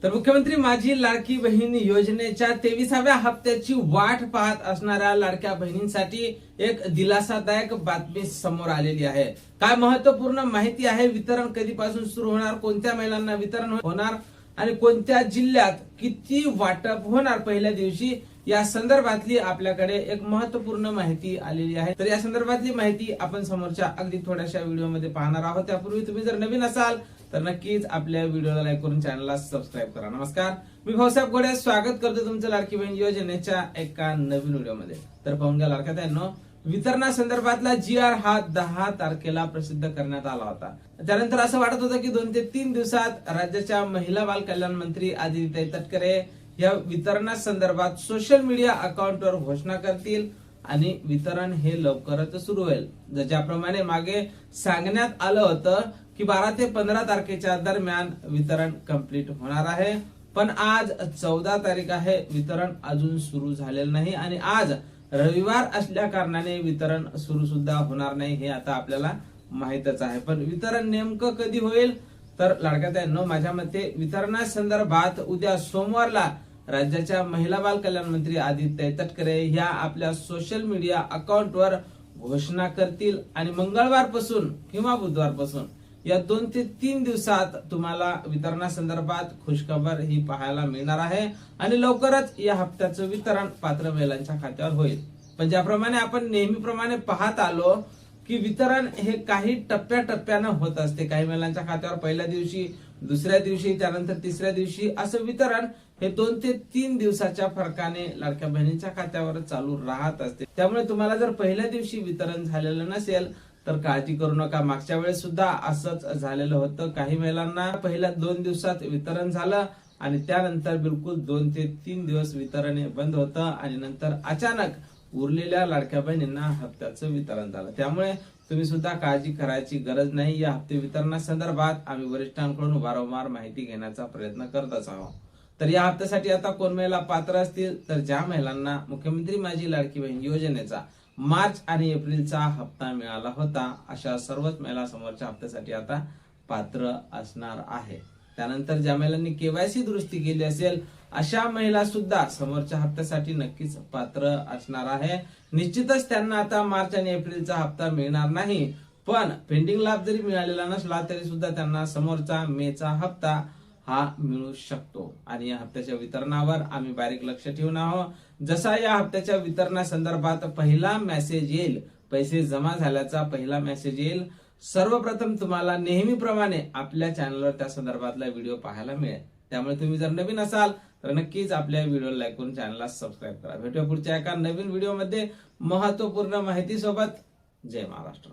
तर मुख्यमंत्री माझी लाडकी बहीण योजनेच्या 23व्या हप्त्याची वाट पाहत असणाऱ्या लाडक्या बहिणींसाठी एक दिलासादायक बातमी समोर आलेली आहे। काय महत्त्वपूर्ण माहिती आहे, वितरण कधीपासून सुरू होणार, कोणत्या महिलांना वितरण होणार आणि कोणत्या जिल्ह्यात किती वाटप होणार पहिल्या दिवशी, या संदर्भातली आपल्याकडे एक महत्त्वपूर्ण माहिती आलेली आहे। तर या संदर्भातली माहिती आपण समोरच्या अगदी थोड्याशा व्हिडिओमध्ये पाहणार आहोत। त्यापूर्वी तुम्ही जर नवीन असाल तर नक्कीच आपल्या व्हिडिओला लाईक करून चॅनलला सबस्क्राईब करा। नमस्कार, मी भाऊसाहेब गोडे स्वागत करतो तुमचं लाडकी बहीण योजनेच्या एका नवीन व्हिडिओमध्ये। तर पाहून घ्या लाडक्या ताईंनो, वितरणासंदर्भातला GR हा 10 तारखेला प्रसिद्ध करण्यात आला होता। त्यानंतर असं वाटत होतं की 2 ते 3 दिवसात राज्याच्या महिला बाल कल्याण मंत्री आदिती तटकरे या वितरणासंदर्भात सोशल मीडिया अकाउंटवर घोषणा करतील आणि वितरण हे लवकरच सुरू होईल। ज्याप्रमाणे मागे सांगण्यात आलं होतं की 12 ते 15 तारखेच्या दरम्यान वितरण कंप्लीट होणार आहे, पण आज 14 तारीख आहे, वितरण अजून सुरू झालेलं नाही आणि आज रविवार असल्या कारणाने वितरण सुरू सुद्धा होणार नाही हे आता आपल्याला माहितच आहे। पण वितरण नेमकं कधी होईल, तर लाडक्या ताईंनो, माझ्या मते वितरणासंदर्भात उद्या सोमवारला राज्याच्या महिला बाल कल्याण मंत्री आदिती तटकरे ह्या आपल्या सोशल मीडिया अकाउंटवर घोषणा करतील आणि मंगळवारपासून किंवा बुधवारपासून या 2 ते 3 दिवसात तुम्हाला वितरणासंदर्भात खुशखबर ही पाहायला मिळणार आहे आणि लवकरच या हप्त्याचं वितरण पात्र महिलांच्या खात्यावर होईल। पण ज्याप्रमाणे आपण नेहमीप्रमाणे पाहत आलो की वितरण हे काही टप्प्याटप्प्यानं होत असते। काही महिलांच्या खात्यावर पहिल्या दिवशी, दुसऱ्या दिवशी, त्यानंतर तिसऱ्या दिवशी असं वितरण हे 2 ते 3 दिवसाच्या फरकाने लाडक्या बहिणींच्या खात्यावर चालू राहत असते। त्यामुळे तुम्हाला जर पहिल्या दिवशी वितरण झालेलं नसेल तर काळजी करू नका। मागच्या वेळेस सुद्धा असंच झालेलं होतं, काही महिलांना पहिल्या 2 दिवसात वितरण झालं आणि त्यानंतर बिलकुल 2 ते 3 दिवस वितरण हे बंद होतं आणि नंतर अचानक उरलेल्या लाडक्या बहिणींना हप्त्याचं वितरण झालं। त्यामुळे तुम्ही सुद्धा काळजी करायची गरज नाही। या हप्ते वितरणासंदर्भात आम्ही वरिष्ठांकडून वारंवार माहिती घेण्याचा प्रयत्न करतच आहोत। तर या हप्त्यासाठी आता कोण महिला पात्र असतील, तर ज्या महिलांना मुख्यमंत्री माझी लाडकी बहीण योजनेचा मार्च आणि एप्रिलचा हप्ता मिळाला होता, अशा सर्वच महिला समोरच्या हप्त्यासाठी आता पात्र असणार आहे। त्यानंतर ज्या महिलांनी KYC दुरुस्ती केली असेल अशा महिला सुद्धा समोरच्या हप्त्यासाठी नक्कीच पात्र असणार आहे। निश्चितच त्यांना आता मार्च आणि एप्रिलचा हप्ता मिळणार नाही, पण पेंडिंग लाभ जरी मिळालेला नसला तरी सुद्धा त्यांना समोरचा मेचा हप्ता हा मिळू शकतो आणि या हप्त्याच्या वितरणावर आम्ही बारीक लक्ष ठेवून आहोत। जसा या हप्त्याच्या वितरणासंदर्भात पहिला मेसेज येईल, पैसे जमा झाल्याचा पहिला मेसेज येईल, सर्वप्रथम तुम्हाला नेहमीप्रमाणे आपल्या चॅनलवर त्या संदर्भातला व्हिडिओ पाहायला मिळेल। त्यामुळे तुम्ही जर नवीन असाल तर नक्कीच आपल्या व्हिडिओला लाईक करून चॅनलला सबस्क्राईब करा। भेटूया पुढच्या एका नवीन व्हिडिओमध्ये महत्त्वपूर्ण माहिती सोबत। जय महाराष्ट्र।